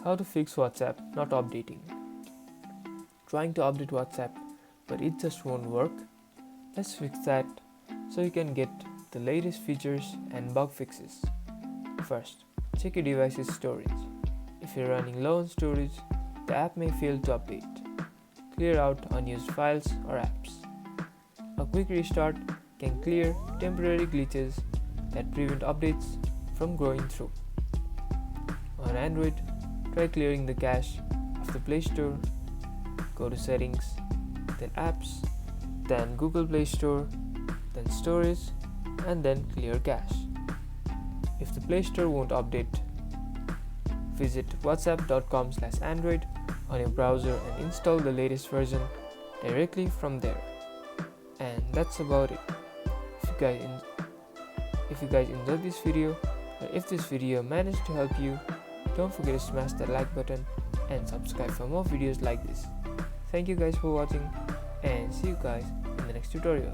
How to fix WhatsApp not updating. Trying to update WhatsApp, but it just won't work? Let's fix that so you can get the latest features and bug fixes. First, check your device's storage. If you're running low on storage, the app may fail to update. Clear out unused files or apps. A quick restart can clear temporary glitches that prevent updates from going through. On Android, try clearing the cache of the Play Store. Go to Settings, then Apps, then Google Play Store, then Storage, and then Clear Cache. If the Play Store won't update, visit whatsapp.com/android on your browser and install the latest version directly from there. And that's about it. If you guys enjoyed this video, or if this video managed to help you, don't forget to smash that like button and subscribe for more videos like this. Thank you guys for watching, and see you guys in the next tutorial.